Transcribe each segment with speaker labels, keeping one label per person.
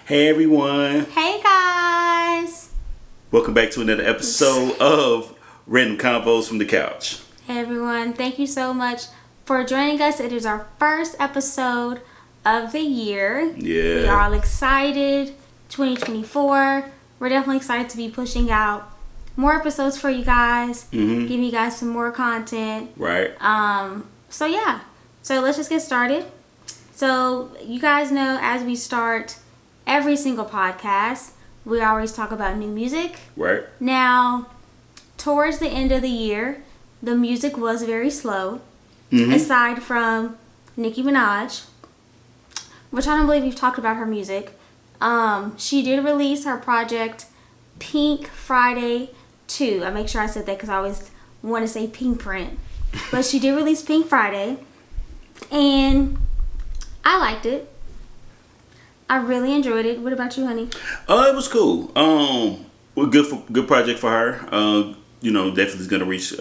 Speaker 1: Hey everyone.
Speaker 2: Hey guys.
Speaker 1: Welcome back to another episode of Random Convos from the Couch.
Speaker 2: Hey everyone. Thank you so much for joining us. It is our first episode of the year.
Speaker 1: Yeah.
Speaker 2: We are all excited. 2024. We're definitely excited to be pushing out more episodes for you guys. Giving you guys some more content.
Speaker 1: Right.
Speaker 2: So yeah. So let's just get started. So you guys know as we start every single podcast, we always talk about new music.
Speaker 1: Right.
Speaker 2: Now, towards the end of the year, the music was very slow. Aside from Nicki Minaj, which I don't believe we've talked about her music. She did release her project Pink Friday 2. I make sure I said that because I always want to say Pink Print. But she did release Pink Friday. And I liked it. I really enjoyed it. What about you, honey?
Speaker 1: It was cool. Good project for her. Definitely is gonna reach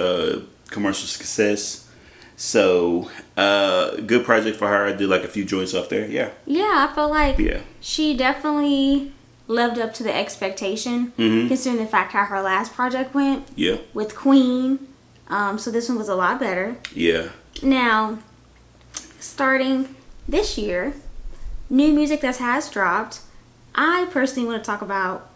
Speaker 1: commercial success. So, good project for her. I did like a few joints off there. Yeah.
Speaker 2: Yeah, I feel like she definitely lived up to the expectation, considering the fact how her last project went.
Speaker 1: Yeah. With
Speaker 2: Queen. So this one was a lot better.
Speaker 1: Yeah.
Speaker 2: Now, starting this year, new music that has dropped. I personally want to talk about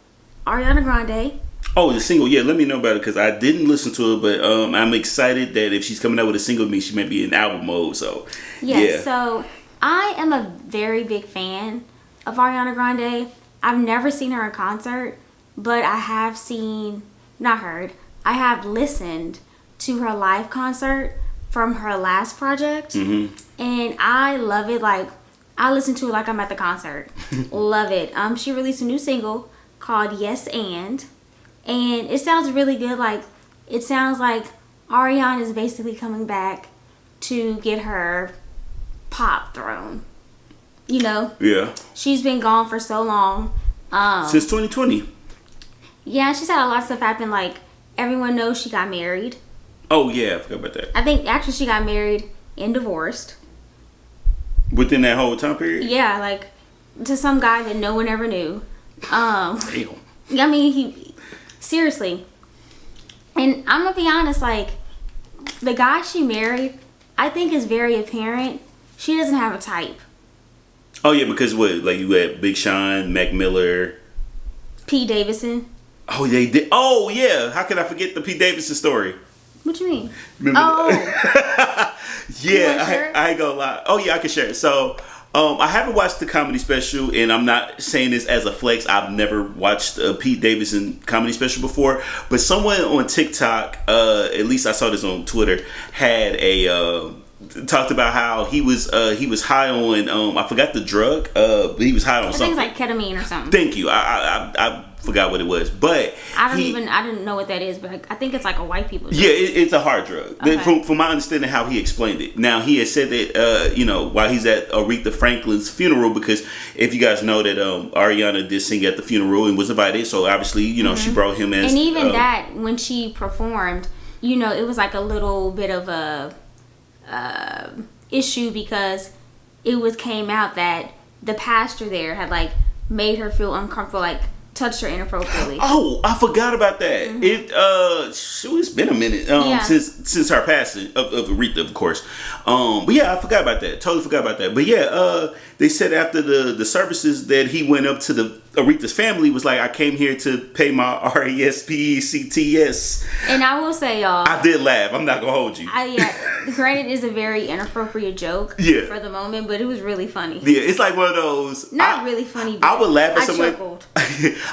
Speaker 2: Ariana Grande.
Speaker 1: Oh, the single. Yeah, let me know about it because I didn't listen to it, but I'm excited that if she's coming out with a single, she may be in album mode. So,
Speaker 2: yeah. So, I am a very big fan of Ariana Grande. I've never seen her in concert, but I have I have listened to her live concert from her last project, and I love it. Like, I listen to it like I'm at the concert. Love it. She released a new single called Yes and it sounds really good. Like, it sounds like Ariana is basically coming back to get her pop throne. You know?
Speaker 1: Yeah.
Speaker 2: She's been gone for so long.
Speaker 1: Since 2020.
Speaker 2: Yeah, she's had a lot of stuff happen. Like, everyone knows she got married.
Speaker 1: Oh, yeah. I forgot about that.
Speaker 2: I think, actually, she got married and divorced.
Speaker 1: Within that whole time period?
Speaker 2: Yeah, like, to some guy that no one ever knew.
Speaker 1: Damn.
Speaker 2: I mean, seriously. And I'm gonna be honest, like, the guy she married, I think is very apparent. She doesn't have a type.
Speaker 1: Oh, yeah, because what? Like, you had Big Sean, Mac Miller.
Speaker 2: Pete Davidson.
Speaker 1: Oh, they did. Oh, yeah. How could I forget the Pete Davidson story?
Speaker 2: What you mean?
Speaker 1: Remember
Speaker 2: Yeah,
Speaker 1: I ain't gonna lie. Oh, yeah, I can share it. So, I haven't watched the comedy special, and I'm not saying this as a flex. I've never watched a Pete Davidson comedy special before, but someone on TikTok, at least I saw this on Twitter, had talked about how he was high on I forgot the drug, but he was high on something.
Speaker 2: I think it's like ketamine or something.
Speaker 1: Thank you. I forgot what it was, but I
Speaker 2: didn't know what that is, but I think it's like a white people drug.
Speaker 1: Yeah, it's a hard drug.
Speaker 2: Okay.
Speaker 1: From my understanding, how he explained it. Now, he has said that while he's at Aretha Franklin's funeral, because if you guys know that Ariana did sing at the funeral and was invited, so obviously she brought him as.
Speaker 2: And even that, when she performed, it was like a little bit of a issue because it came out that the pastor there had like made her feel uncomfortable, like touched her inappropriately.
Speaker 1: Oh, I forgot about that. It's been a minute since her passing of Aretha, of course. But yeah, I forgot about that. Totally forgot about that. But yeah, they said after the services that he went up to Aretha's family, was like, I came here to pay my RESPECTS.
Speaker 2: And I will say, y'all,
Speaker 1: I did laugh. I'm not gonna hold you.
Speaker 2: Granted, it's a very inappropriate joke for the moment, but it was really funny.
Speaker 1: Yeah, it's like one of those.
Speaker 2: Not really funny, but
Speaker 1: I would laugh at something.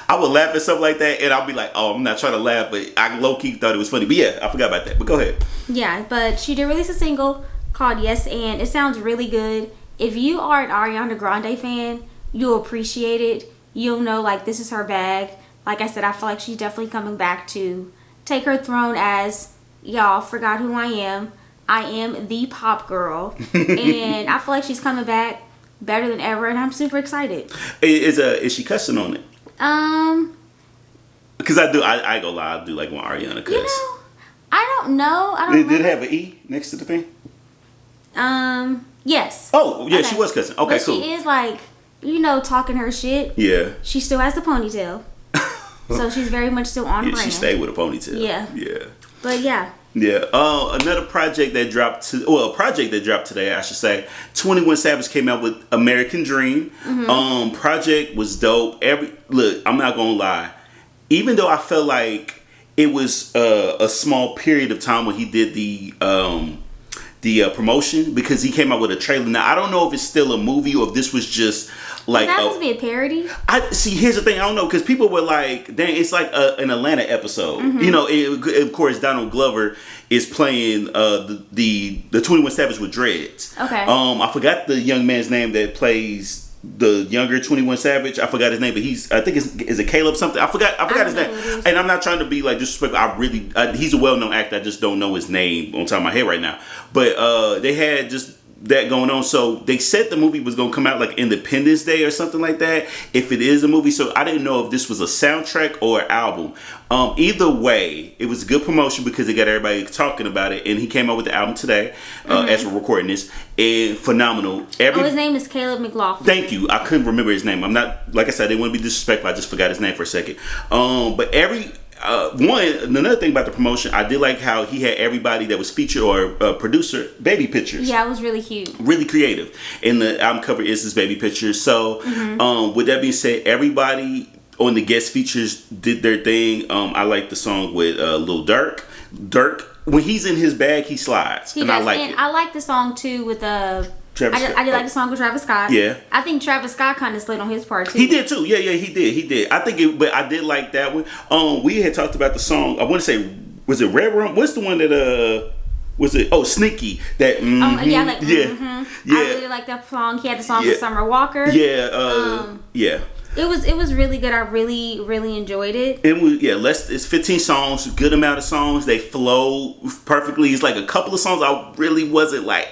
Speaker 1: I would laugh at something like that, and I'll be like, "Oh, I'm not trying to laugh," but I low key thought it was funny. But yeah, I forgot about that. But go ahead.
Speaker 2: Yeah, but she did release a single called Yes and it sounds really good. If you are an Ariana Grande fan, you'll appreciate it. You'll know, like, this is her bag. Like I said, I feel like she's definitely coming back to take her throne as, y'all forgot who I am. I am the pop girl. And I feel like she's coming back better than ever, and I'm super excited.
Speaker 1: Is she cussing on it? Because I ain't gonna lie, I do like when Ariana cuss.
Speaker 2: I don't know.
Speaker 1: Did it have an E next to the thing?
Speaker 2: Yes.
Speaker 1: Oh, yeah, okay. She was cussing. Okay,
Speaker 2: but
Speaker 1: cool.
Speaker 2: She is like, talking her shit.
Speaker 1: Yeah.
Speaker 2: She still has the ponytail. So she's very much still on brand.
Speaker 1: She stayed with a ponytail.
Speaker 2: Yeah.
Speaker 1: Yeah.
Speaker 2: But yeah.
Speaker 1: Yeah. Another project that dropped a project that dropped today, I should say. 21 Savage came out with American Dream. Project was dope. Look, I'm not gonna lie. Even though I felt like it was a small period of time when he did the promotion, because he came out with a trailer. Now I don't know if it's still a movie or if this was just like
Speaker 2: that supposed to be a parody.
Speaker 1: I see. Here's the thing. I don't know, because people were like, "Dang, it's like an Atlanta episode." Of course, Donald Glover is playing the 21 Savage with dreads.
Speaker 2: Okay.
Speaker 1: I forgot the young man's name that plays the younger 21 Savage. I forgot his name, but I think is it Caleb something? I forgot his name. And I'm not trying to be like disrespectful. He's a well-known actor. I just don't know his name on top of my head right now. But they had just that going on. So they said the movie was going to come out like Independence Day or something like that, if it is a movie. So I didn't know if this was a soundtrack or an album. Either way, it was good promotion because it got everybody talking about it. And he came out with the album today, as we're recording this, and phenomenal.
Speaker 2: His name is Caleb McLaughlin.
Speaker 1: Thank you. I couldn't remember his name. I'm not, like I said, I didn't want to be disrespectful. I just forgot his name for a second. But another thing about the promotion, I did like how he had everybody that was featured or producer baby pictures.
Speaker 2: Yeah, it was really cute, really
Speaker 1: creative. And the album cover is his baby pictures. So with that being said, everybody on the guest features did their thing. I like the song with Lil Durk. When he's in his bag, he slides, and I like it.
Speaker 2: I like the song too with
Speaker 1: Travis Scott.
Speaker 2: I did like the song with Travis Scott.
Speaker 1: Yeah.
Speaker 2: I think Travis Scott kind of slid on his part too.
Speaker 1: He did too. Yeah, he did. I think but I did like that one. We had talked about the song. I want to say, was it Red Rum? What's the one that was it? Oh, Sneaky. That.
Speaker 2: I really like that song. He had the song with Summer Walker.
Speaker 1: Yeah. Yeah.
Speaker 2: It was really good. I really, really enjoyed it.
Speaker 1: It was it's 15 songs, good amount of songs. They flow perfectly. It's like a couple of songs I really wasn't like,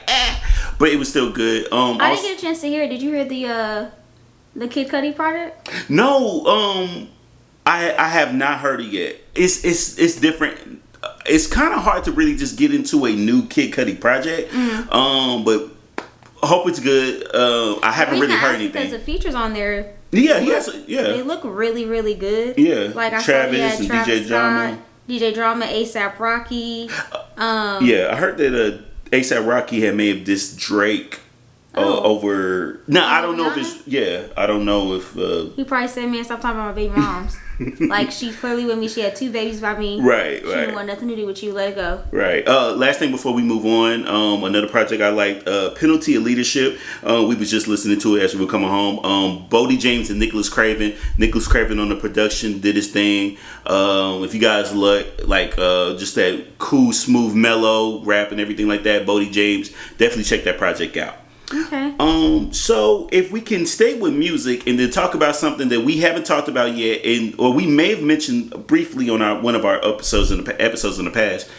Speaker 1: but it was still good.
Speaker 2: I didn't get a chance to hear it. Did you hear the Kid Cudi project?
Speaker 1: No, I have not heard it yet. It's different. It's kind of hard to really just get into a new Kid Cudi project. But I hope it's good. I haven't really heard anything
Speaker 2: because the features on there.
Speaker 1: Yeah,
Speaker 2: they look really, really good.
Speaker 1: Yeah,
Speaker 2: like I
Speaker 1: Travis and DJ Drama,
Speaker 2: ASAP Rocky.
Speaker 1: I heard that ASAP Rocky had made this Drake over. Now I don't know if it's I don't know if
Speaker 2: he probably said, "Man, stop talking about my baby moms." Like, she's clearly with me. She had 2 babies by me.
Speaker 1: Right.
Speaker 2: She didn't want nothing to do with you. Let it go.
Speaker 1: Right. Last thing before we move on, another project I liked, Penalty of Leadership. We was just listening to it as we were coming home. Bodie James and Nicholas Craven. Nicholas Craven on the production did his thing. If you guys like just that cool, smooth, mellow rap and everything like that, Bodie James, definitely check that project out.
Speaker 2: Okay.
Speaker 1: So if we can stay with music and then talk about something that we haven't talked about yet, or we may have mentioned briefly on one of our episodes in the past,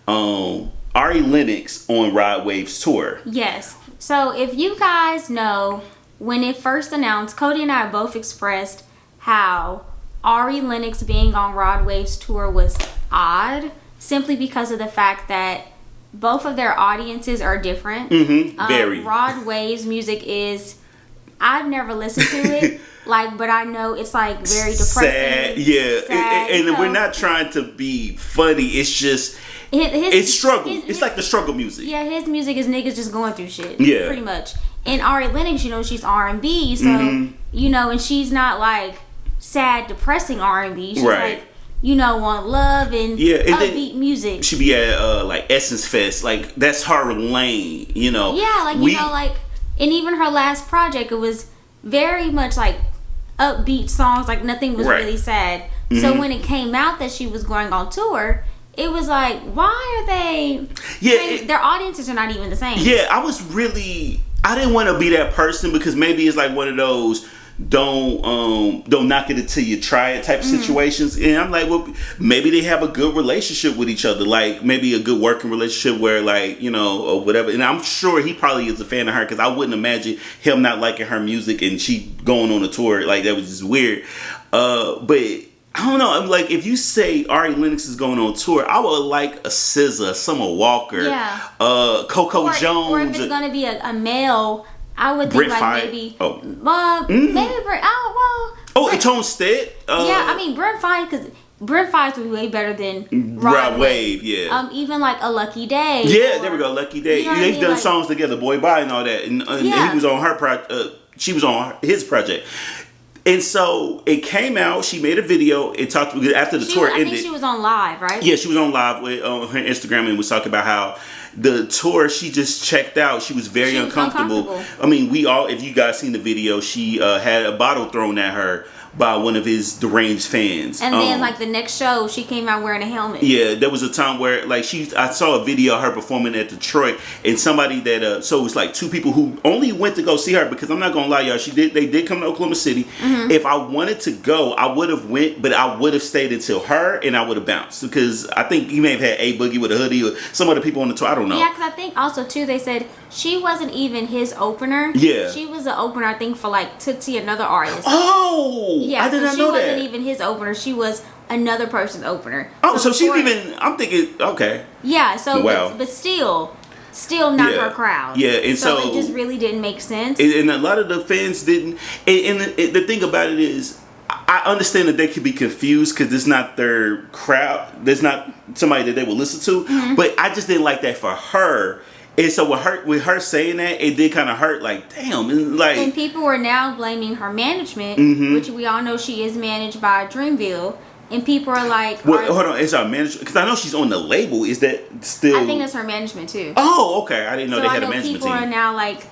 Speaker 1: Ari Lennox on Rod Wave's tour.
Speaker 2: Yes. So if you guys know, when it first announced, Cody and I both expressed how Ari Lennox being on Rod Wave's tour was odd, simply because of the fact that both of their audiences are different.
Speaker 1: Very.
Speaker 2: Rod Wave's music is, I've never listened to it, but I know it's like very depressing.
Speaker 1: Sad, yeah.
Speaker 2: Sad,
Speaker 1: and we're not trying to be funny. It's just, it's struggle. It's like the struggle music.
Speaker 2: Yeah, his music is niggas just going through shit.
Speaker 1: Yeah.
Speaker 2: Pretty much. And Ari Lennox, she's R&B, so, and she's not like sad, depressing R&B. She's
Speaker 1: right.
Speaker 2: like, want love and upbeat music.
Speaker 1: She be at like Essence Fest, like that's her lane,
Speaker 2: Yeah, and even her last project, it was very much like upbeat songs, like nothing was really sad. So when it came out that she was going on tour, it was like, why are they? Yeah, their audiences are not even the same.
Speaker 1: Yeah, I didn't want to be that person, because maybe it's like one of those don't knock it until you try it type of situations. And I'm like, well, maybe they have a good relationship with each other, like maybe a good working relationship where or whatever. And I'm sure he probably is a fan of her, because I wouldn't imagine him not liking her music and she going on a tour. Like, that was just weird. But I don't know. I'm like, if you say Ari Lennox is going on tour, I would like a SZA, Summer Walker, Coco Jones.
Speaker 2: Or if it's going to be a male, I would think like maybe. Maybe Brent. Oh well.
Speaker 1: Oh, and Tone Stead.
Speaker 2: Yeah, I mean Brent Fayez, because Brent Fayez would be way better than Rod Wave.
Speaker 1: Yeah.
Speaker 2: Even like A Lucky Day.
Speaker 1: Yeah, there we go. Lucky Day.
Speaker 2: You know
Speaker 1: They've done songs together, Boy Bye and all that, and he was on her she was on his project. And so it came out. She made a video. It talked after the tour ended.
Speaker 2: I think she was on live, right?
Speaker 1: Yeah, she was on live on her Instagram and was talking about how the tour she just checked out. She was very uncomfortable. I mean, if you guys seen the video, she had a bottle thrown at her by one of his deranged fans.
Speaker 2: And then like the next show, she came out wearing a helmet.
Speaker 1: Yeah, there was a time where like I saw a video of her performing at Detroit, and somebody that so it was like two people who only went to go see her, because I'm not gonna lie, y'all, they did come to Oklahoma City. Mm-hmm. If I wanted to go, I would have went, but I would have stayed until her, and I would have bounced, because I think he may have had A Boogie with a hoodie or some other people on the tour. I don't know.
Speaker 2: Yeah, because I think also too they said she wasn't even his opener.
Speaker 1: Yeah,
Speaker 2: she was the opener, I think, for like Tootsie, another artist.
Speaker 1: Oh.
Speaker 2: Yeah,
Speaker 1: I did not know that.
Speaker 2: She wasn't even his opener. She was another person's opener.
Speaker 1: Oh, so she even... I'm thinking... Okay.
Speaker 2: Yeah, so...
Speaker 1: Wow.
Speaker 2: But still not her crowd.
Speaker 1: Yeah, and so...
Speaker 2: it just really didn't make sense.
Speaker 1: And a lot of the fans didn't... And the thing about it is, I understand that they could be confused because it's not their crowd. There's not somebody that they would listen to. Mm-hmm. But I just didn't like that for her. And so with her saying that, it did kind of hurt. Like, damn,
Speaker 2: and people were now blaming her management, mm-hmm. which we all know she is managed by Dreamville. And people are like,
Speaker 1: hold on, it's our management, because I know she's on the label. Is that still?
Speaker 2: I think that's her management too.
Speaker 1: Oh, okay. I didn't know they had a management team.
Speaker 2: People are now like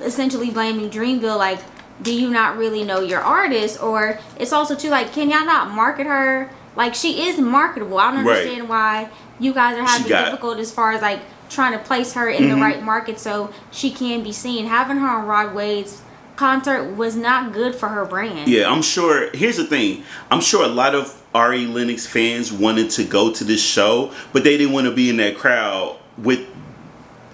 Speaker 2: essentially blaming Dreamville. Like, do you not really know your artist? Or it's also too like, can y'all not market her? Like, she is marketable. I don't understand why you guys are having difficult as far as like trying to place her in the right market so she can be seen. Having her on Rod Wave's concert was not good for her brand.
Speaker 1: Yeah, I'm sure. Here's the thing. I'm sure a lot of Ari Lennox fans wanted to go to this show, but they didn't want to be in that crowd with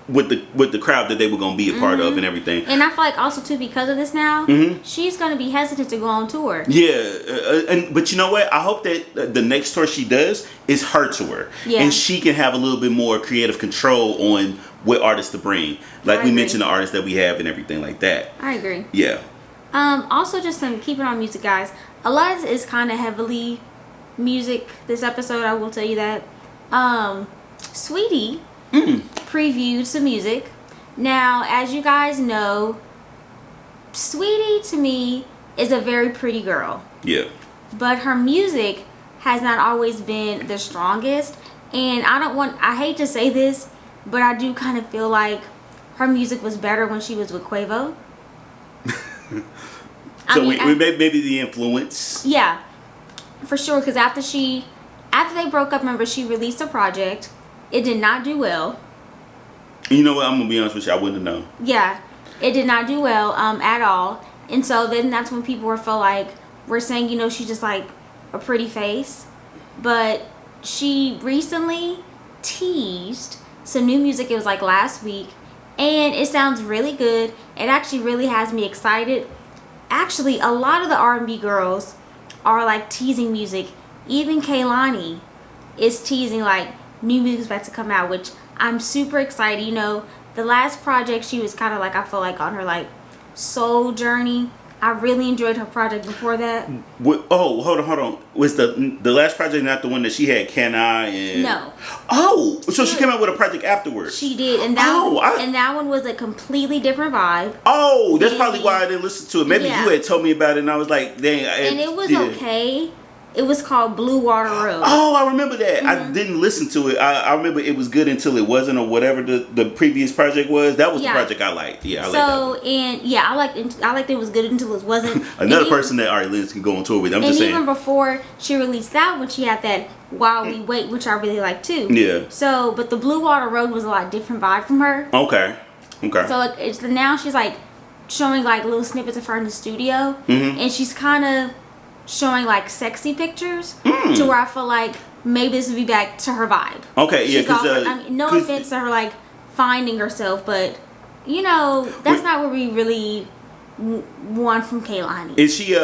Speaker 1: the crowd that they were going to be a part of and everything.
Speaker 2: And I feel like also too, because of this now, she's going to be hesitant to go on tour.
Speaker 1: Yeah, but you know what? I hope that the next tour she does is her tour, and she can have a little bit more creative control on what artists to bring. Like we mentioned, the artists that we have and everything like that.
Speaker 2: I agree.
Speaker 1: Yeah.
Speaker 2: Also, just keeping on music, guys. A lot of it is kind of heavily music this episode. I will tell you that. Sweetie previewed some music. Now, as you guys know, Sweetie to me is a very pretty girl.
Speaker 1: Yeah.
Speaker 2: But her music has not always been the strongest. And I hate to say this, but I do kind of feel like her music was better when she was with Quavo.
Speaker 1: Maybe the influence.
Speaker 2: Yeah, for sure. Because after they broke up, remember, she released a project. It did not do well.
Speaker 1: You know what? I'm gonna be honest with you. I wouldn't know.
Speaker 2: Yeah, it did not do well at all. And so then that's when people were saying, you know, she's just like a pretty face. But she recently teased some new music. It was like last week, and it sounds really good. It actually really has me excited. Actually, a lot of the R&B girls are like teasing music. Even Kehlani is teasing like new music's about to come out, which I'm super excited. You know, the last project she was kind of like, I feel like on her like soul journey. I really enjoyed her project before that.
Speaker 1: Oh, hold on. Was the last project not the one that she had Can I and...
Speaker 2: No.
Speaker 1: Oh, so she came out with a project afterwards.
Speaker 2: She did, and that one was a completely different vibe.
Speaker 1: Oh, that's probably why I didn't listen to it. Maybe you had told me about it, and I was like, dang.
Speaker 2: And it was okay. It was called Blue Water Road.
Speaker 1: Oh, I remember that. I didn't listen to it. I remember it was good until it wasn't, or whatever the previous project was. That was the project I liked. Yeah, I liked that one.
Speaker 2: I liked it was good until it wasn't.
Speaker 1: Another person that Ari Lennox can go on tour with. I'm just saying.
Speaker 2: And even before she released that one, she had that While We Wait, which I really liked too.
Speaker 1: Yeah.
Speaker 2: So, but the Blue Water Road was a lot different vibe from her.
Speaker 1: Okay.
Speaker 2: So it's now she's like showing like little snippets of her in the studio, and she's kind of showing like sexy pictures to where I feel like maybe this would be back to her vibe.
Speaker 1: Okay, yeah.
Speaker 2: Because no offense to her like finding herself, but you know that's not what we really want from Kehlani.
Speaker 1: Is she?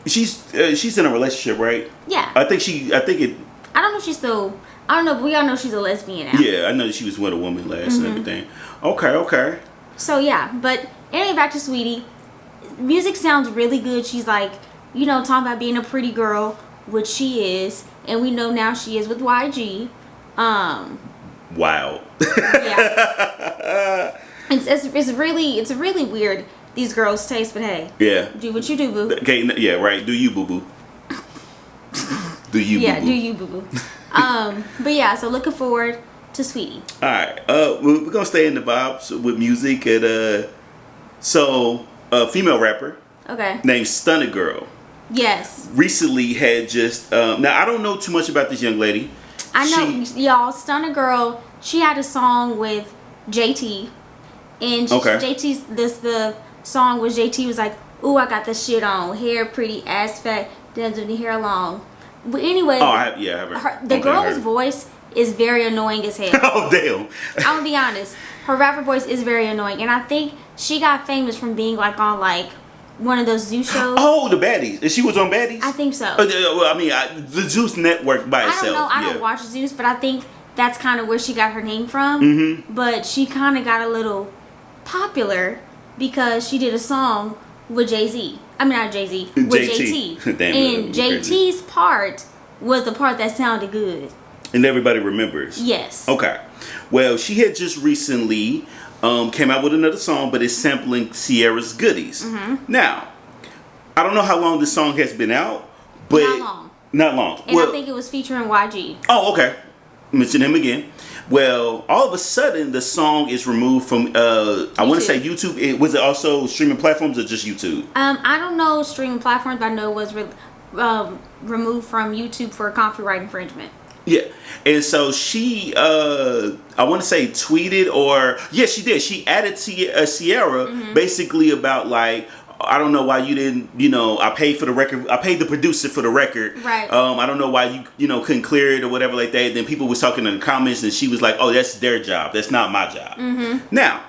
Speaker 1: She's in a relationship, right?
Speaker 2: Yeah.
Speaker 1: I think it.
Speaker 2: I don't know if she's still. I don't know, but we all know she's a lesbian now.
Speaker 1: Yeah, I know she was with a woman last and everything. Okay.
Speaker 2: So yeah, but anyway, back to Sweetie. Music sounds really good. She's like, talking about being a pretty girl, which she is, and we know now she is with YG.
Speaker 1: Wow.
Speaker 2: Yeah. It's really weird, these girls' taste, but hey.
Speaker 1: Yeah.
Speaker 2: Do what you do, boo.
Speaker 1: Okay, yeah, right. Do you, boo-boo. Do you,
Speaker 2: yeah,
Speaker 1: boo-boo.
Speaker 2: do you, boo-boo. But yeah, so looking forward to Sweetie.
Speaker 1: Alright. We're going to stay in the vibes with music. And, a female rapper.
Speaker 2: Okay.
Speaker 1: Named Stunner Girl.
Speaker 2: Yes.
Speaker 1: Recently had just... now, I don't know too much about this young lady.
Speaker 2: I know, y'all, Stunner Girl, she had a song with JT. And the song was JT was like, ooh, I got the shit on. Hair pretty, ass fat, doesn't the hair long. But anyway, the girl's voice is very annoying as hell.
Speaker 1: Oh, damn.
Speaker 2: I'm gonna be honest. Her rapper voice is very annoying. And I think she got famous from being like on like one of those Zeus shows.
Speaker 1: Oh, the Baddies. And she was on Baddies?
Speaker 2: I think so.
Speaker 1: The Zeus network by itself.
Speaker 2: I don't know. I don't watch Zeus, but I think that's kind of where she got her name from.
Speaker 1: Mm-hmm.
Speaker 2: But she kind of got a little popular because she did a song with Jay-Z. I mean, not Jay-Z, with JT.
Speaker 1: Damn,
Speaker 2: and JT's part was the part that sounded good.
Speaker 1: And everybody remembers.
Speaker 2: Yes.
Speaker 1: Okay. Well, she had just recently came out with another song, but it's sampling Ciara's Goodies.
Speaker 2: Mm-hmm.
Speaker 1: Now, I don't know how long this song has been out, but... Not long.
Speaker 2: And I think it was featuring YG.
Speaker 1: Oh, okay. Mention him again. Well, all of a sudden, the song is removed from, I want to say YouTube. Was it also streaming platforms or just YouTube?
Speaker 2: I don't know streaming platforms, but I know it was removed from YouTube for copyright infringement.
Speaker 1: Yeah. And so she, I want to say tweeted or, yeah, she did. She added Ciara basically about like, I don't know why you didn't, I paid for the record. I paid the producer for the record.
Speaker 2: Right.
Speaker 1: I don't know why you couldn't clear it or whatever like that. Then people was talking in the comments and she was like, oh, that's their job. That's not my job.
Speaker 2: Mm-hmm.
Speaker 1: Now,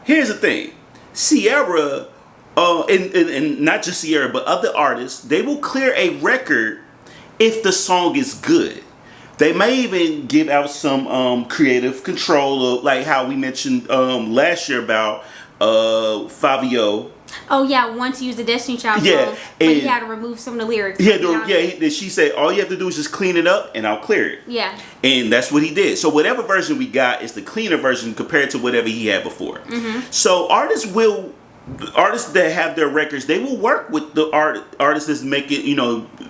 Speaker 1: here's the thing. Ciara, and not just Ciara, but other artists, they will clear a record if the song is good. They may even give out some creative control of like how we mentioned last year about Fabio.
Speaker 2: Oh yeah, once you use the Destiny Child song, but he had to remove some of the lyrics.
Speaker 1: She said all you have to do is just clean it up and I'll clear it.
Speaker 2: Yeah.
Speaker 1: And that's what he did. So whatever version we got is the cleaner version compared to whatever he had before.
Speaker 2: Mm-hmm.
Speaker 1: So artists that have their records, they will work with the artists that's making,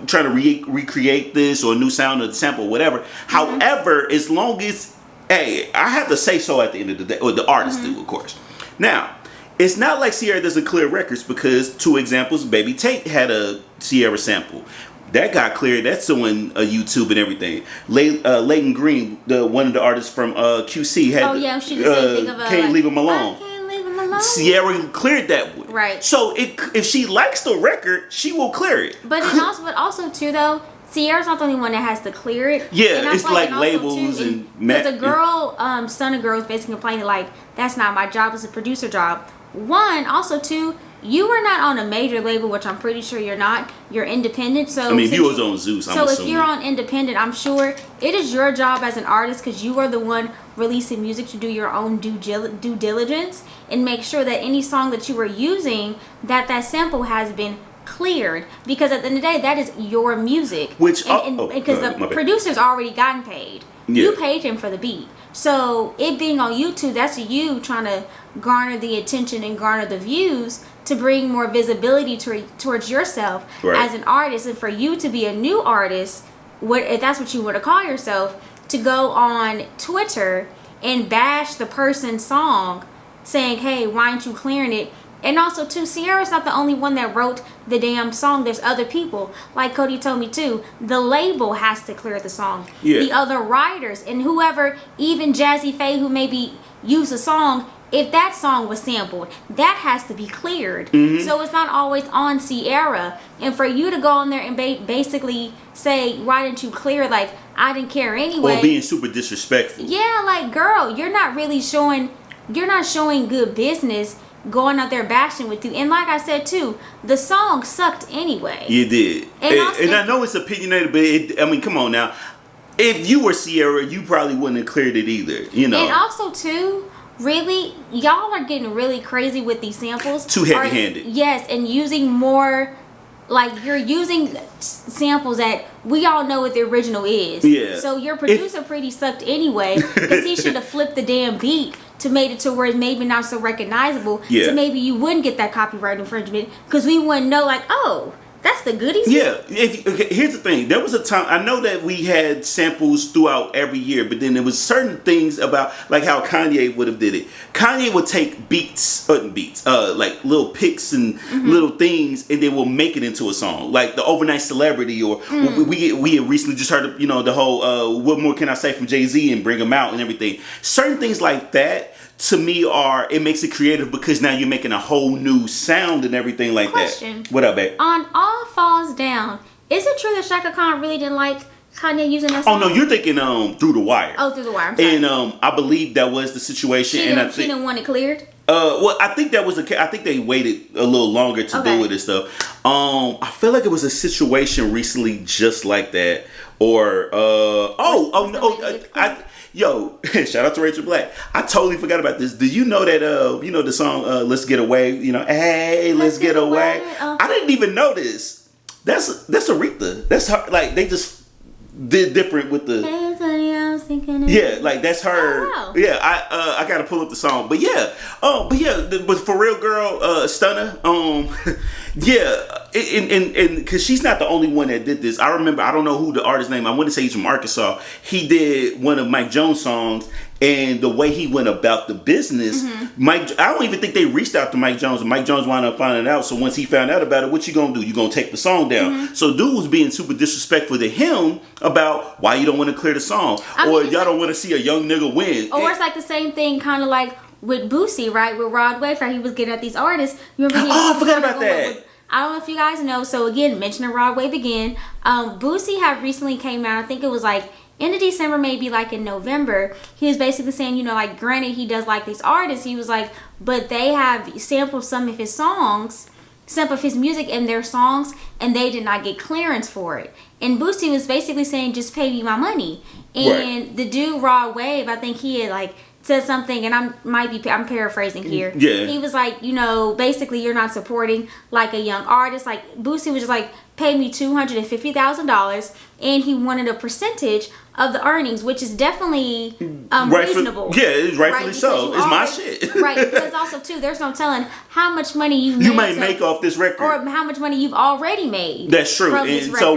Speaker 1: trying to recreate this or a new sound or sample, whatever. Mm-hmm. However, as long as, I have to say so at the end of the day, or the artists do, of course. Now, it's not like Ciara doesn't clear records because, two examples, Baby Tate had a Ciara sample. That got cleared. That's on YouTube and everything. Leighton Green, one of the artists from QC, had
Speaker 2: she did the same thing of
Speaker 1: Can't Leave Him Alone.
Speaker 2: I Can't Leave Him Alone.
Speaker 1: Ciara cleared that one.
Speaker 2: Right.
Speaker 1: So if she likes the record, she will clear it.
Speaker 2: But also too though, Ciara's not the only one that has to clear it.
Speaker 1: Yeah, it's like labels and
Speaker 2: the girl, Stunner Girl is basically complaining like, that's not my job, it's a producer job. One, also two, you are not on a major label, which I'm pretty sure you're not. You're independent. So
Speaker 1: I mean, if you was on Zeus, I'm assuming.
Speaker 2: So if you're on independent, I'm sure it is your job as an artist because you are the one releasing music to do your own due diligence and make sure that any song that you are using, that sample has been cleared, because at the end of the day that is your music, because the producer's already gotten paid. You paid him for the beat, so it being on YouTube, that's you trying to garner the attention and garner the views to bring more visibility towards yourself as an artist. And for you to be a new artist, if that's what you want to call yourself, to go on Twitter and bash the person's song saying, hey, why aren't you clearing it? And also, too, Ciara's not the only one that wrote the damn song. There's other people. Like Cody told me, too. The label has to clear the song. Yeah. The other writers and whoever, even Jazzy Faye, who maybe used a song, if that song was sampled, that has to be cleared. Mm-hmm. So it's not always on Ciara. And for you to go on there and basically say, why didn't you clear it? Like, I didn't care anyway.
Speaker 1: Or being super disrespectful.
Speaker 2: Yeah, like, girl, you're not showing good business going out there bashing with you. And like I said too, the song sucked anyway.
Speaker 1: You did. And I know it's opinionated, but come on now. If you were Ciara, you probably wouldn't have cleared it either,
Speaker 2: And also too, really, y'all are getting really crazy with these samples.
Speaker 1: Too heavy-handed.
Speaker 2: Yes, and using more, like, you're using samples that we all know what the original is.
Speaker 1: Yeah.
Speaker 2: So your producer pretty sucked anyway, because he should have flipped the damn beat to made it to where it's maybe not so recognizable.
Speaker 1: Yeah.
Speaker 2: So maybe you wouldn't get that copyright infringement, because we wouldn't know, like, oh, that's the goodies.
Speaker 1: Yeah. Here's the thing. There was a time, I know that we had samples throughout every year, but then there was certain things about, like how Kanye would have did it. Kanye would take like little picks and little things, and then we'll make it into a song, like the Overnight Celebrity, or we had recently just heard, the whole what more can I say from Jay-Z, and bring them out and everything. Certain things like that, to me, it makes it creative, because now you're making a whole new sound and everything like
Speaker 2: Question.
Speaker 1: that. What up, babe?
Speaker 2: On All Falls Down, is it true that Shaka Khan really didn't like Kanye using that song?
Speaker 1: Oh no, you're thinking Through the Wire.
Speaker 2: Oh, Through the Wire. I'm sorry.
Speaker 1: And I believe that was the situation.
Speaker 2: She didn't want it cleared.
Speaker 1: Well, I think that was I think they waited a little longer to do with it stuff. I feel like it was a situation recently just like that. Or Yo, shout out to Rachel Black. I totally forgot about this. Did you know that the song "Let's Get Away"? Hey, let's get away. I didn't even know this. That's Aretha. That's her. Like, they just did different with the.
Speaker 2: Hey, honey, I was thinking.
Speaker 1: Yeah, like that's her.
Speaker 2: Oh, wow.
Speaker 1: Yeah, I gotta pull up the song, but but for real, girl, Stunner. Yeah, and because she's not the only one that did this. I remember, I don't know who the artist's name. I want to say he's from Arkansas. He did one of Mike Jones' songs, and the way he went about the business, I don't even think they reached out to Mike Jones, and Mike Jones wound up finding out. So once he found out about it, what you gonna do? You gonna take the song down? So dude was being super disrespectful to him about why you don't want to clear the song, or y'all don't want to see a young nigga win.
Speaker 2: Or it's like the same thing, kind of like with Boosie, right? With Rod Wave, how he was getting at these artists. You remember?
Speaker 1: I forgot about that.
Speaker 2: I don't know if you guys know. So again, mentioning Rod Wave again. Boosie had recently came out. I think it was like end of December, maybe like in November. He was basically saying, like, granted he does like these artists. He was like, but they have sampled some of his songs, some of his music in their songs, and they did not get clearance for it. And Boosie was basically saying, just pay me my money. And the dude Rod Wave, I think he had like said something, and I'm paraphrasing here.
Speaker 1: Yeah.
Speaker 2: He was like, basically you're not supporting like a young artist. Like Boosie was just like, pay me $250,000, and he wanted a percentage of the earnings, which is definitely reasonable.
Speaker 1: Yeah, it's rightfully so. It's my shit.
Speaker 2: Right, because also too, there's no telling how much money you
Speaker 1: might make off this record,
Speaker 2: or how much money you've already made.
Speaker 1: That's true. And so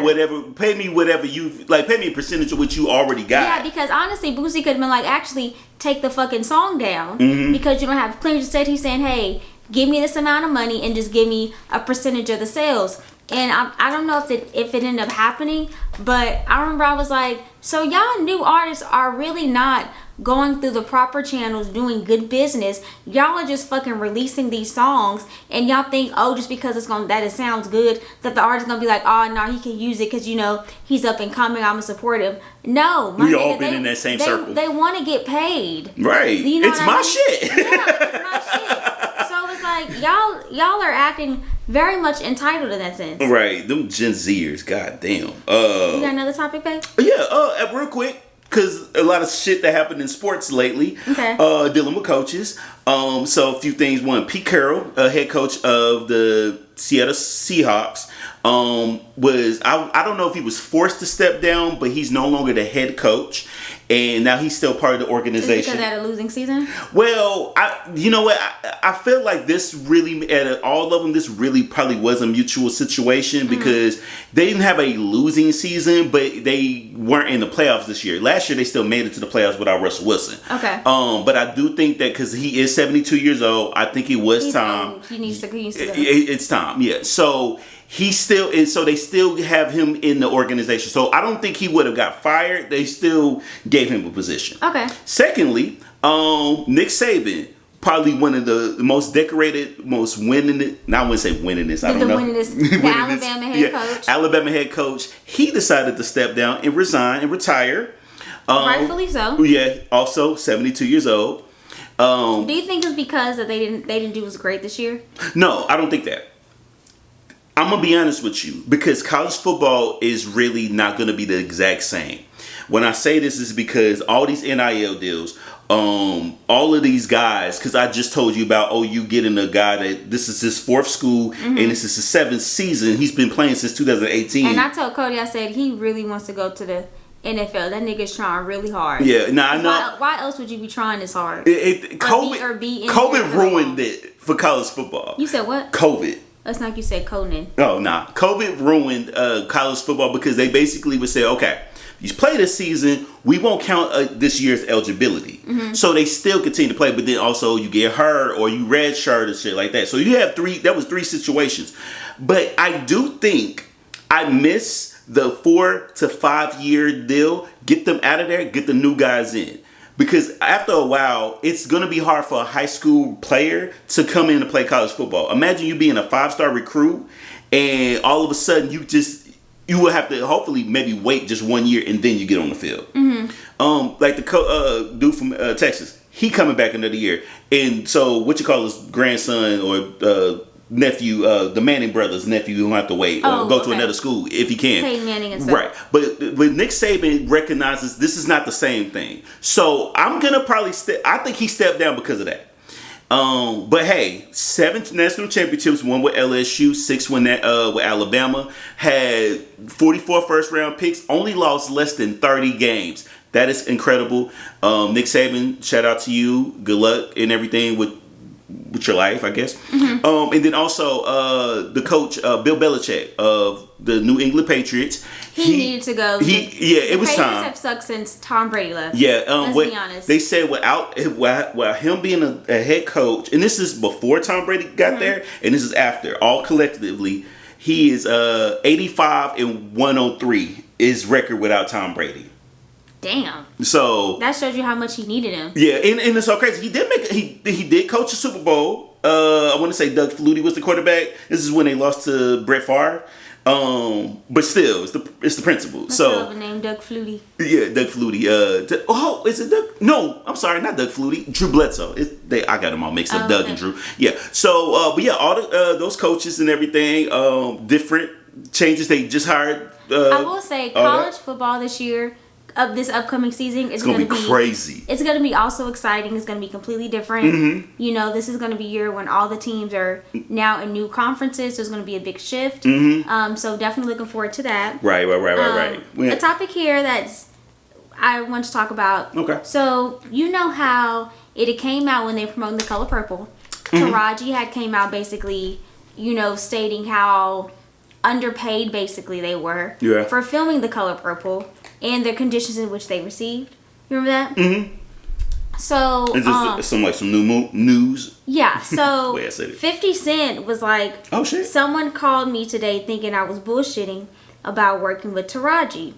Speaker 1: pay me a percentage of what you already got.
Speaker 2: Yeah, because honestly, Boosie could have been like, actually take the fucking song down because you don't have clearance. Instead, he's saying, hey, give me this amount of money and just give me a percentage of the sales. And I don't know if it ended up happening, but I remember I was like, so y'all new artists are really not going through the proper channels, doing good business. Y'all are just fucking releasing these songs, and y'all think, just because it sounds good, that the artist's gonna be like, oh no, he can use it because he's up and coming, I'm gonna support him. No,
Speaker 1: we all been in that same circle.
Speaker 2: They want to get paid,
Speaker 1: right? It's my shit.
Speaker 2: Yeah, it's my shit. So it's like y'all are acting very much entitled in that sense.
Speaker 1: Right, them Gen Zers, goddamn.
Speaker 2: You got another topic, babe?
Speaker 1: Yeah, real quick. Because a lot of shit that happened in sports lately, dealing with coaches. So a few things. One, Pete Carroll, head coach of the Seattle Seahawks, I don't know if he was forced to step down, but he's no longer the head coach, and now he's still part of the organization.
Speaker 2: Is it because they had a losing season?
Speaker 1: Well, you know what? I feel like this really, at all of them, this really probably was a mutual situation because they didn't have a losing season, but they weren't in the playoffs this year. Last year, they still made it to the playoffs without Russell Wilson.
Speaker 2: Okay.
Speaker 1: But I do think that because he is 72 years old, I think it was time.
Speaker 2: Old. He needs to go.
Speaker 1: It's time, yeah. So he still is. So they still have him in the organization. So I don't think he would have got fired. They still gave him a position.
Speaker 2: Okay.
Speaker 1: Secondly, Nick Saban, probably one of the most decorated, most winningest. Now I wouldn't say winningest. I don't know.
Speaker 2: The Alabama head coach.
Speaker 1: Alabama head coach. He decided to step down and resign and retire.
Speaker 2: Rightfully so.
Speaker 1: Yeah. Also 72 years old.
Speaker 2: Do you think it's because that they didn't do as great this year?
Speaker 1: No, I don't think that. I'm going to be honest with you, because college football is really not going to be the exact same. When I say this is because all these NIL deals, all of these guys, because I just told you about OU getting a guy that this is his 4th school and this is his 7th season. He's been playing since 2018.
Speaker 2: And I told Cody, I said he really wants to go to the NFL. That nigga's trying really hard.
Speaker 1: Yeah, nah, I know.
Speaker 2: Why else would you be trying this hard?
Speaker 1: COVID ruined it for college football.
Speaker 2: You said what?
Speaker 1: COVID.
Speaker 2: That's like you said Conan.
Speaker 1: Oh, nah. COVID ruined college football because they basically would say, okay, you play this season, we won't count this year's eligibility. So they still continue to play, but then also you get hurt or you red shirt and shit like that. So you have that was 3 situations. But I do think I miss the 4 to 5 year deal. Get them out of there, get the new guys in. Because after a while, it's going to be hard for a high school player to come in and play college football. Imagine you being a 5-star recruit and all of a sudden you will have to hopefully maybe wait just 1 year and then you get on the field. Like the dude from Texas, he coming back another year. And so what you call his grandson or nephew, the Manning brothers' nephew, who have to wait or go to another school if he can.
Speaker 2: Peyton Manning and stuff.
Speaker 1: Right. But Nick Saban recognizes this is not the same thing. So I'm going to probably I think he stepped down because of that. But hey, 7 national championships, 1 with LSU, 6 with Alabama, had 44 first round picks, only lost less than 30 games. That is incredible. Nick Saban, shout out to you. Good luck and everything with your life, I guess. And then also the coach, Bill Belichick of the New England Patriots.
Speaker 2: He needed to go.
Speaker 1: It was time.
Speaker 2: Patriots have sucked since Tom Brady left.
Speaker 1: Yeah,
Speaker 2: let's be honest.
Speaker 1: They said without him being a head coach, and this is before Tom Brady got there, and this is after, all collectively, he is 85-103 is record without Tom Brady.
Speaker 2: Damn.
Speaker 1: So
Speaker 2: that shows you how much he needed him.
Speaker 1: Yeah, and it's so crazy. He did coach a Super Bowl. I want to say Doug Flutie was the quarterback. This is when they lost to Brett Favre. But still, it's the principle.
Speaker 2: That's
Speaker 1: so
Speaker 2: the name Doug Flutie.
Speaker 1: Yeah, Doug Flutie. Is it Doug? No, I'm sorry, not Doug Flutie. Drew Bledsoe. I got them all mixed up. Doug and Drew. Yeah. So, but yeah, all those coaches and everything. Different changes. They just hired.
Speaker 2: I will say, college football this year. Of this upcoming season, it's going to be
Speaker 1: crazy.
Speaker 2: It's going to be also exciting. It's going to be completely different. You know, this is going to be a year when all the teams are now in new conferences. So it's going to be a big shift. So definitely looking forward to that.
Speaker 1: Right.
Speaker 2: A topic here I want to talk about.
Speaker 1: Okay.
Speaker 2: So you know how it came out when they promoted The Color Purple. Taraji had came out basically, stating how underpaid basically they were for filming The Color Purple. And the conditions in which they received. You remember that? So
Speaker 1: some new news.
Speaker 2: Yeah. So
Speaker 1: Way I said it.
Speaker 2: 50 Cent was like,
Speaker 1: "Oh shit!"
Speaker 2: Someone called me today thinking I was bullshitting about working with Taraji.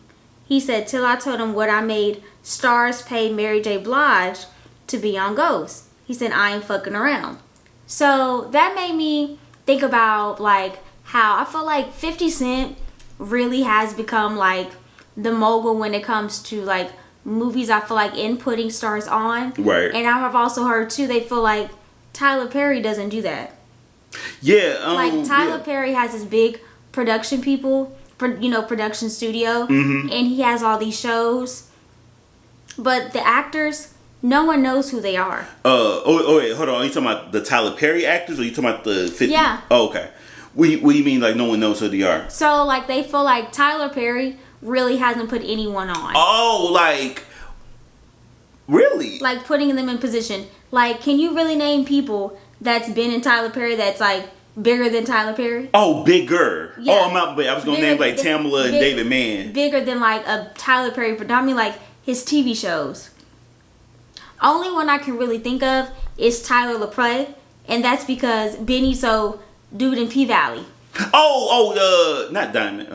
Speaker 2: He said till I told him what I made stars pay Mary J. Blige to be on Ghost. He said I ain't fucking around. So that made me think about like how I feel like 50 Cent really has become like the mogul when it comes to like movies. I feel like inputting stars on.
Speaker 1: Right.
Speaker 2: And I've also heard too they feel like Tyler Perry doesn't do that.
Speaker 1: Yeah.
Speaker 2: Like Tyler Perry has his big production people, production studio, and he has all these shows. But the actors, no one knows who they are.
Speaker 1: Wait, hold on. Are you talking about the Tyler Perry actors or are you talking about the 50?
Speaker 2: Yeah.
Speaker 1: Oh, okay. What do you mean like no one knows who they are?
Speaker 2: So like they feel like Tyler Perry really hasn't put anyone on.
Speaker 1: Oh, like really?
Speaker 2: Like putting them in position. Like, can you really name people that's been in Tyler Perry that's like bigger than Tyler Perry?
Speaker 1: Oh, bigger.
Speaker 2: Yeah.
Speaker 1: Oh, I'm not. But I was gonna name like Tamala and David Mann.
Speaker 2: Bigger than like a Tyler Perry, predominantly like his TV shows. Only one I can really think of is Tyler LaPrey, and that's because Benny's so dude in P-Valley.
Speaker 1: Not Diamond.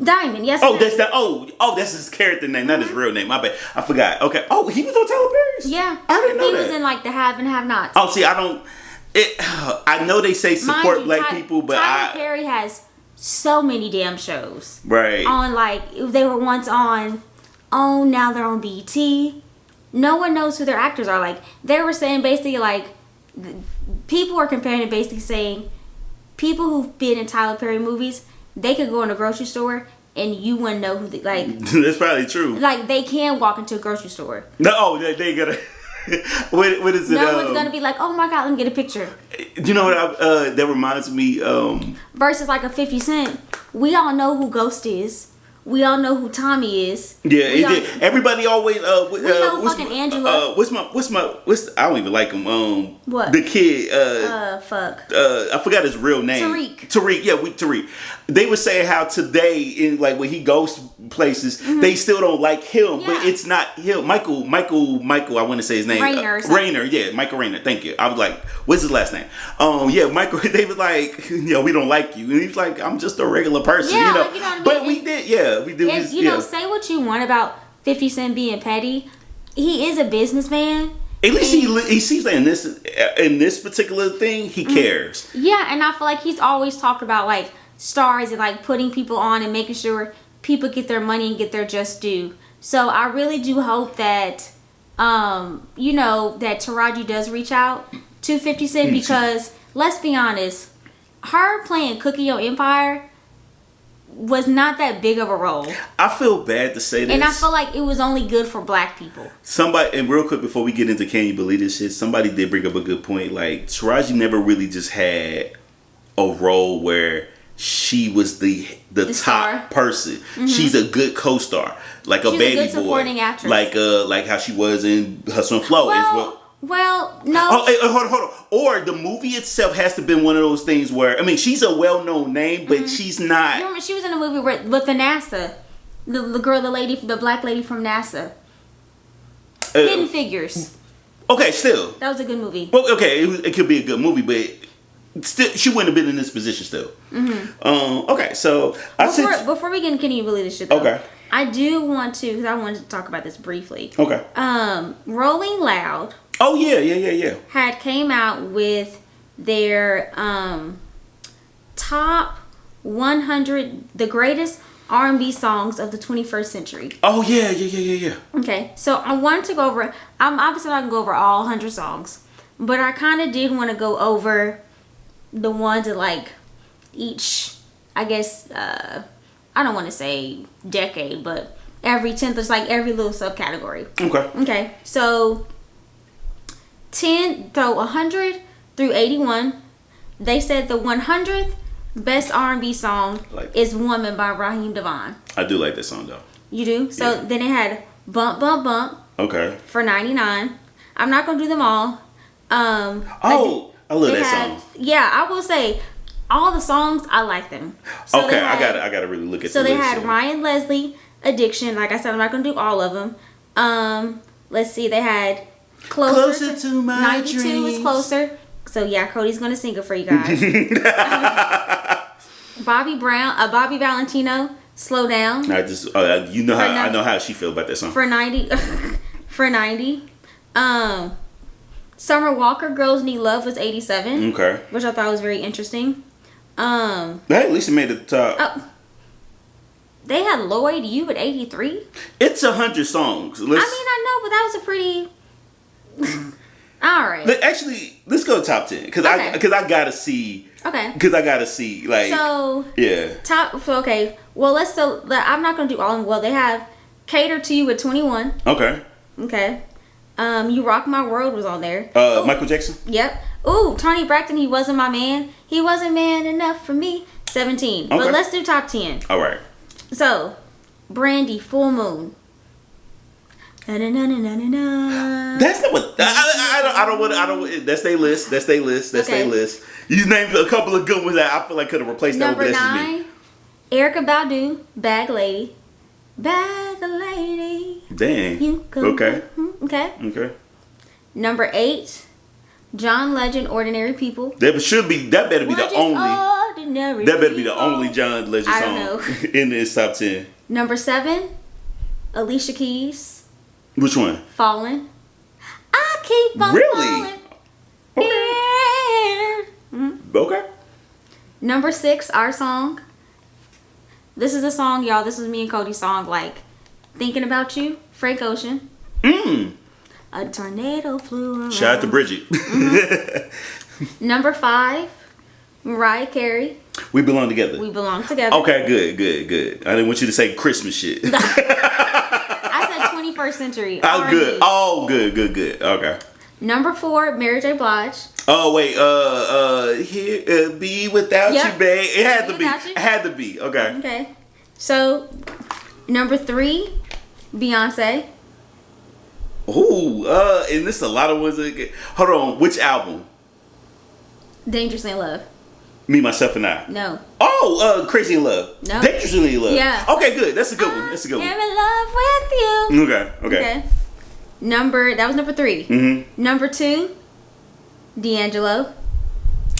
Speaker 2: Diamond, yes.
Speaker 1: Oh, that's that. Oh, that's his character name, not his real name. My bad. I forgot. Okay. Oh, he was on Tyler Perry's.
Speaker 2: Yeah,
Speaker 1: I didn't know that.
Speaker 2: He was in like the Have and Have Nots.
Speaker 1: Oh, see, I don't. I know they say support black people, but
Speaker 2: Tyler Perry has so many damn shows.
Speaker 1: Right.
Speaker 2: On like they were once on. Oh, now they're on BT. No one knows who their actors are. Like they were saying, basically, like people were comparing it, basically saying. People who've been in Tyler Perry movies, they could go in a grocery store and you wouldn't know who they, like.
Speaker 1: That's probably true.
Speaker 2: Like, they can walk into a grocery store.
Speaker 1: No, they gotta. What is it?
Speaker 2: No one's gonna be like, oh my god, let me get a picture.
Speaker 1: You know what? That reminds me.
Speaker 2: Versus like a 50 Cent. We all know who Ghost is. We all know who Tommy is.
Speaker 1: Yeah, everybody always. We
Speaker 2: know fucking Angela.
Speaker 1: I don't even like him.
Speaker 2: What?
Speaker 1: The kid.
Speaker 2: Fuck.
Speaker 1: I forgot his real name. Tariq. Yeah, Tariq. They were saying how today, in like when he goes places, they still don't like him, but it's not him. Michael. I want to say his name. Rainer. Yeah, Michael Rainer. Thank you. I was like, what's his last name? Yeah, Michael. They was like, we don't like you, and he's like, I'm just a regular person,
Speaker 2: Yeah, like, you know what I mean?
Speaker 1: But we did, yeah, we did.
Speaker 2: And, you know, say what you want about 50 Cent being petty. He is a businessman.
Speaker 1: At least he sees that in this particular thing, he cares.
Speaker 2: Yeah, and I feel like he's always talked about like stars and like putting people on and making sure people get their money and get their just due. So I really do hope that you know, that Taraji does reach out to 50 Cent, because let's be honest, her playing Cookie on Empire was not that big of a role.
Speaker 1: I feel bad to say this,
Speaker 2: and I feel like it was only good for black people.
Speaker 1: And real quick before we get into Can You Believe This Shit, somebody did bring up a good point. Like, Taraji never really just had a role where she was the top
Speaker 2: star
Speaker 1: person. She's a good co-star, like a baby
Speaker 2: good supporting
Speaker 1: boy,
Speaker 2: actress.
Speaker 1: like how she was in Hustle and Flow.
Speaker 2: Well, no.
Speaker 1: Oh, hey, hold on. Or the movie itself has to have been one of those things where, I mean, she's a well-known name, but she's not.
Speaker 2: You remember she was in a movie with the NASA, the girl, the black lady from NASA. Hidden Figures.
Speaker 1: Okay, still.
Speaker 2: That was a good movie.
Speaker 1: Well, okay, it could be a good movie, but still, she wouldn't have been in this position still. Okay, so
Speaker 2: before we get into Can You Believe This Shit, though,
Speaker 1: okay,
Speaker 2: I do want to, because I wanted to talk about this briefly.
Speaker 1: Okay.
Speaker 2: Rolling Loud.
Speaker 1: Oh yeah.
Speaker 2: Had came out with their top 100, the greatest R&B songs of the 21st century.
Speaker 1: Oh yeah.
Speaker 2: Okay, so I wanted to go over. I'm obviously not gonna go over all 100 songs, but I kind of did want to go over the ones that like each, I guess, I don't want to say decade, but every 10th, it's like every little subcategory. Okay, so 100 through 81, they said the 100th best R&B song is Woman by Raheem DeVaughn.
Speaker 1: I do like that song though.
Speaker 2: You do? So then it had Bump Bump Bump.
Speaker 1: Okay.
Speaker 2: For 99. I'm not gonna do them all.
Speaker 1: I love that song.
Speaker 2: Yeah, I will say all the songs, I like them. So
Speaker 1: okay, I gotta really look at.
Speaker 2: So they had Ryan Leslie, Addiction. Like I said, I'm not gonna do all of them. Let's see, they had Closer to My 92 dreams. Is Closer. So yeah, Cody's gonna sing it for you guys. Bobby Valentino, Slow Down.
Speaker 1: I just I know how she feel about that song.
Speaker 2: For 90. For 90. Summer Walker, Girls Need Love was 87.
Speaker 1: Okay.
Speaker 2: Which I thought was very interesting.
Speaker 1: That at least it made the top.
Speaker 2: They had Lloyd You at 83.
Speaker 1: It's 100 songs.
Speaker 2: I know, but that was a pretty. All right.
Speaker 1: Actually, let's go top 10 because I gotta see.
Speaker 2: Okay.
Speaker 1: Because I gotta see like.
Speaker 2: So
Speaker 1: yeah.
Speaker 2: Okay. Well, I'm not gonna do all of them. Well, they have Cater to You at 21.
Speaker 1: Okay.
Speaker 2: Okay. You Rock My World was on there.
Speaker 1: Michael Jackson.
Speaker 2: Yep. Ooh, Tony Braxton. He wasn't my man. He wasn't man enough for me. 17. Okay. But let's do top 10.
Speaker 1: All right.
Speaker 2: So, Brandy, Full Moon.
Speaker 1: That's not what I don't want. That's their list. That's their list. You named a couple of good ones that I feel like could have replaced that.
Speaker 2: Number 9, Erykah Badu, Bag Lady. Bag Lady.
Speaker 1: Dang.
Speaker 2: You
Speaker 1: okay.
Speaker 2: Okay. Number 8, John Legend, Ordinary People.
Speaker 1: That better be the only. That better be the only John Legend song in this top 10.
Speaker 2: Number 7, Alicia Keys.
Speaker 1: Which one?
Speaker 2: Falling. I keep on falling.
Speaker 1: Okay.
Speaker 2: Number 6, Our Song. This is a song, y'all. This is me and Cody's song, like, Thinking About You, Frank Ocean. A tornado flew around.
Speaker 1: Shout out to Bridget.
Speaker 2: Number 5, Mariah Carey.
Speaker 1: We belong together.
Speaker 2: We belong together.
Speaker 1: Okay, good. I didn't want you to say Christmas shit.
Speaker 2: I said 21st century.
Speaker 1: Oh,
Speaker 2: R&B.
Speaker 1: good. Oh, good. Okay.
Speaker 2: Number 4, Mary J. Blige.
Speaker 1: Oh wait, here be without
Speaker 2: Yep.
Speaker 1: you, babe. It had to be.
Speaker 2: Without You.
Speaker 1: It had to be. Okay.
Speaker 2: Okay. So, number 3, Beyonce.
Speaker 1: Ooh, and this a lot of ones. Hold on, which album?
Speaker 2: Dangerously in Love.
Speaker 1: Me, Myself, and I.
Speaker 2: No.
Speaker 1: Oh, Crazy in Love.
Speaker 2: No.
Speaker 1: Dangerously in Love.
Speaker 2: Yeah.
Speaker 1: Okay, good. That's a good one. That's a good
Speaker 2: I'm
Speaker 1: one.
Speaker 2: in love with you.
Speaker 1: Okay.
Speaker 2: That was number 3.
Speaker 1: Mm-hmm.
Speaker 2: Number 2, D'Angelo.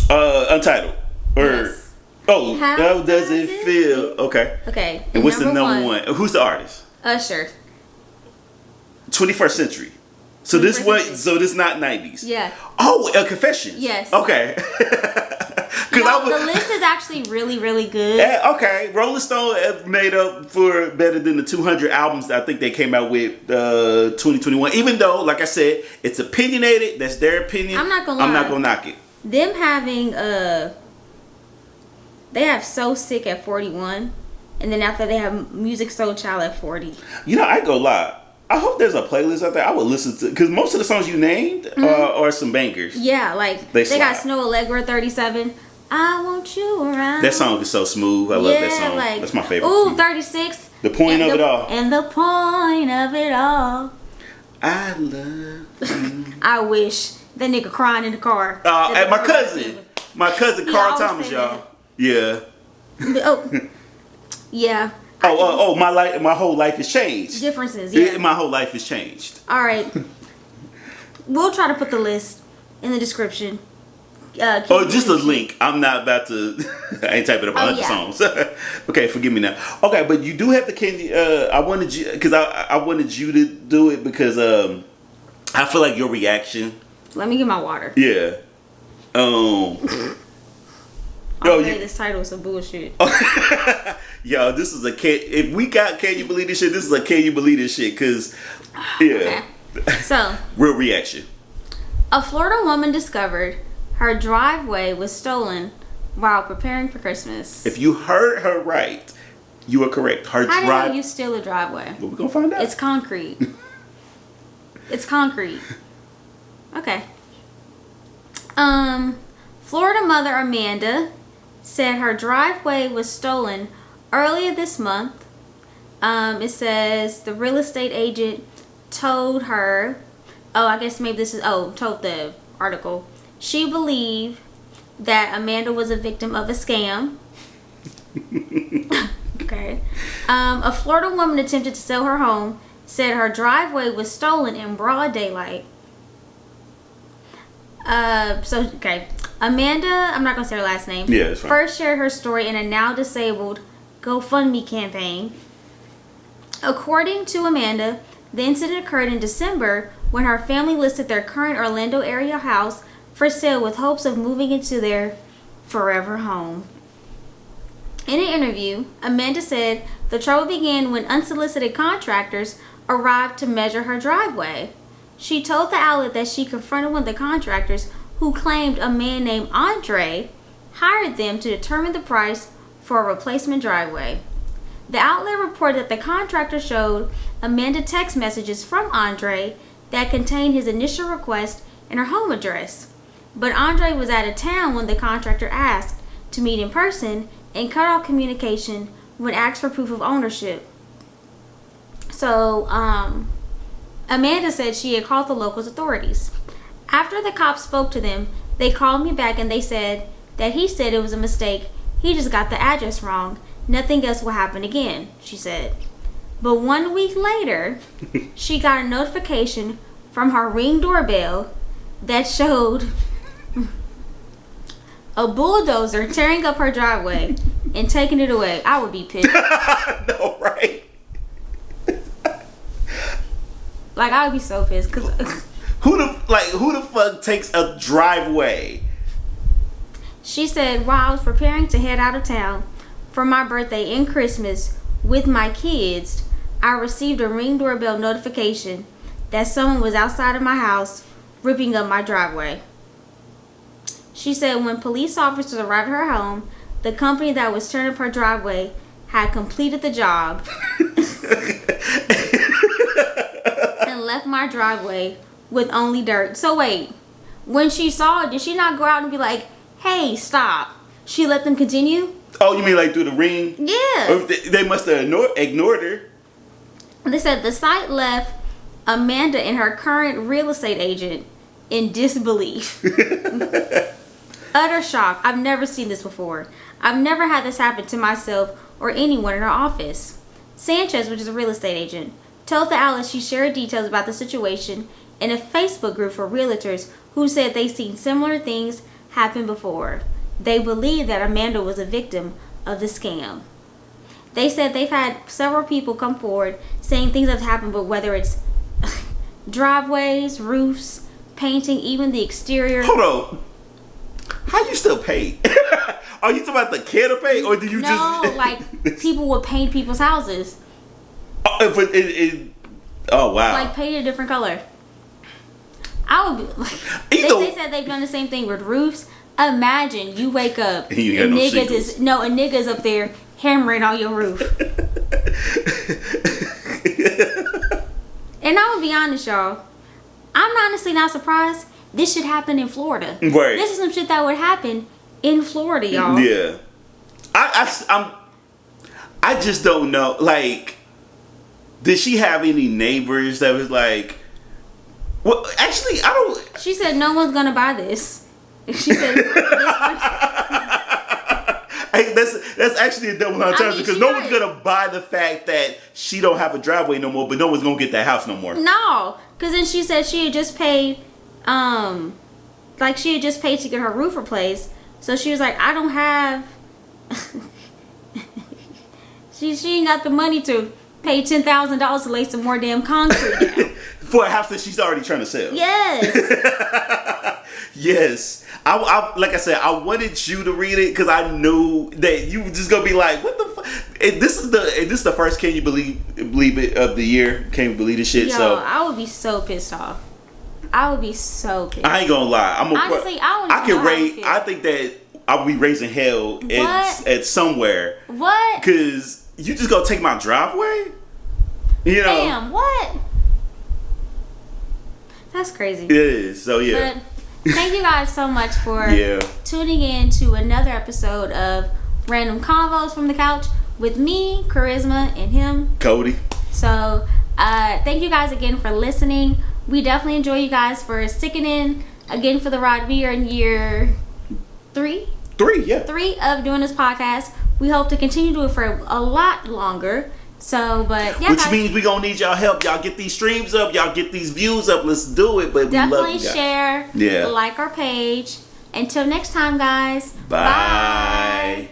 Speaker 1: Untitled. Or
Speaker 2: Yes.
Speaker 1: oh,
Speaker 2: How
Speaker 1: does it feel? Okay.
Speaker 2: Okay.
Speaker 1: And what's the number one? Who's the artist?
Speaker 2: Usher.
Speaker 1: 21st Century. So this
Speaker 2: 21st
Speaker 1: what?
Speaker 2: century.
Speaker 1: So this not 90s.
Speaker 2: Yeah.
Speaker 1: Oh, Confessions.
Speaker 2: Yes.
Speaker 1: Okay.
Speaker 2: No, the list is actually really, really good.
Speaker 1: Yeah, okay. Rolling Stone made up for better than the 200 albums that I think they came out with 2021. Even though, like I said, it's opinionated. That's their opinion.
Speaker 2: I'm not gonna
Speaker 1: I'm not
Speaker 2: lie.
Speaker 1: gonna knock it.
Speaker 2: Them having they have So Sick at 41, and then after they have Music So Child at 40.
Speaker 1: You know, I ain't gonna lie. I hope there's a playlist out there I would listen to, because most of the songs you named are some bangers.
Speaker 2: Yeah, like
Speaker 1: They
Speaker 2: they got
Speaker 1: slide.
Speaker 2: Snow Allegra 37. I want you around.
Speaker 1: That song is so smooth. I love that song.
Speaker 2: Like,
Speaker 1: That's my favorite.
Speaker 2: Ooh,
Speaker 1: too.
Speaker 2: 36.
Speaker 1: The point
Speaker 2: And
Speaker 1: of it all.
Speaker 2: And the point of it all.
Speaker 1: I love you.
Speaker 2: I wish that nigga crying in the car.
Speaker 1: And my cousin
Speaker 2: He
Speaker 1: Carl
Speaker 2: always
Speaker 1: Thomas,
Speaker 2: say
Speaker 1: y'all. Yeah.
Speaker 2: Oh, yeah.
Speaker 1: My whole life has changed.
Speaker 2: Differences. Yeah.
Speaker 1: My whole life has changed.
Speaker 2: All right. We'll try to put the list in the description.
Speaker 1: Just a link. I'm not about to. I ain't typing up 100 songs. Okay, forgive me now. Okay, but you do have the candy. I wanted you because I wanted you to do it because I feel like your reaction.
Speaker 2: Let me get my water.
Speaker 1: Yeah.
Speaker 2: This title is some bullshit.
Speaker 1: Yo, this is if we got Can You Believe This Shit, this is a Can You Believe This Shit, because, yeah.
Speaker 2: Okay. So,
Speaker 1: real reaction.
Speaker 2: A Florida woman discovered her driveway was stolen while preparing for Christmas.
Speaker 1: If you heard her right, you are correct. How
Speaker 2: the hell you steal a driveway?
Speaker 1: Well, we're going to find out.
Speaker 2: It's concrete. It's concrete. Okay. Florida mother Amanda said her driveway was stolen earlier this month. It says the real estate agent told her, told the article, she believed that Amanda was a victim of a scam. Okay. A Florida woman attempted to sell her home, said her driveway was stolen in broad daylight. Amanda, I'm not going to say her last name.
Speaker 1: Yeah, it's fine.
Speaker 2: First shared her story in a now disabled GoFundMe campaign. According to Amanda, the incident occurred in December when her family listed their current Orlando area house for sale with hopes of moving into their forever home. In an interview, Amanda said the trouble began when unsolicited contractors arrived to measure her driveway. She told the outlet that she confronted one of the contractors who claimed a man named Andre hired them to determine the price for a replacement driveway. The outlet reported that the contractor showed Amanda text messages from Andre that contained his initial request and her home address. But Andre was out of town when the contractor asked to meet in person and cut off communication when asked for proof of ownership. So, Amanda said she had called the local authorities. After the cops spoke to them, they called me back and they said that he said it was a mistake. He just got the address wrong. Nothing else will happen again, she said. But 1 week later, she got a notification from her Ring doorbell that showed a bulldozer tearing up her driveway and taking it away. I would be pissed.
Speaker 1: No, right?
Speaker 2: Like, I would be so pissed. Cause
Speaker 1: Who the fuck takes a driveway?
Speaker 2: she said, while I was preparing to head out of town for my birthday and Christmas with my kids, I received a Ring doorbell notification that someone was outside of my house ripping up my driveway. She said when police officers arrived at her home, the company that was turning up her driveway had completed the job and left my driveway with only dirt. So wait, when she saw it, did she not go out and be like, hey, stop? She let them continue?
Speaker 1: Oh, you mean like through the ring?
Speaker 2: Yeah.
Speaker 1: Or they must have ignored her.
Speaker 2: They said the site left Amanda and her current real estate agent in disbelief. Utter shock. I've never seen this before. I've never had this happen to myself or anyone in our office. Sanchez, which is a real estate agent, told the outlet she shared details about the situation in a Facebook group for realtors who said they've seen similar things happen before. They believe that Amanda was a victim of the scam. They said they've had several people come forward saying things have happened, but whether it's driveways, roofs, painting, even the exterior.
Speaker 1: Hold on. How you still paid? Are you talking about the care to pay, or do you just...
Speaker 2: No, like people would paint people's houses.
Speaker 1: Oh, wow.
Speaker 2: Like paint a different color. I would be like... They said they've done the same thing with roofs. Imagine you wake up and a nigga's up there hammering on your roof. And I would be honest, y'all. I'm honestly not surprised. This should happen in Florida.
Speaker 1: Right.
Speaker 2: This is some shit that would happen in Florida, y'all.
Speaker 1: Yeah. I just don't know. Like, did she have any neighbors that was like... Well, actually, I don't...
Speaker 2: She said no one's gonna buy this. She said...
Speaker 1: Hey, that's actually a double entendre because no one's gonna buy the fact that she don't have a driveway no more, but no one's gonna get that house no more.
Speaker 2: No, because then she said she had just paid, she had just paid to get her roof replaced. So she was like, I don't have. she ain't got the money to pay $10,000 to lay some more damn concrete down.
Speaker 1: For a house that she's already trying to sell.
Speaker 2: Yes.
Speaker 1: Yes. I like I said, I wanted you to read it because I knew that you were just gonna be like, "What the fuck?" This is the first Can You Believe It of the year. Can't believe this shit.
Speaker 2: Yo,
Speaker 1: so
Speaker 2: I would be so pissed off. I would be so pissed.
Speaker 1: I ain't gonna lie.
Speaker 2: Honestly, I can
Speaker 1: rate. I think that I would be raising hell at somewhere.
Speaker 2: What?
Speaker 1: Because you just gonna take my driveway? You know?
Speaker 2: Damn. What? That's crazy.
Speaker 1: It is. So yeah.
Speaker 2: But thank you guys so much for
Speaker 1: yeah.
Speaker 2: tuning in to another episode of Random Convos from the Couch with me, Charisma, and him,
Speaker 1: Cody.
Speaker 2: So thank you guys again for listening. We definitely enjoy you guys for sticking in again for the ride. We are in year 3 of doing this podcast. We hope to continue to do it for a lot longer. So, but yeah,
Speaker 1: which
Speaker 2: guys,
Speaker 1: means we gonna need y'all help. Y'all get these streams up. Y'all get these views up. Let's do it. But
Speaker 2: definitely
Speaker 1: we love you guys.
Speaker 2: Share.
Speaker 1: Yeah.
Speaker 2: Like our page. Until next time, guys.
Speaker 1: Bye.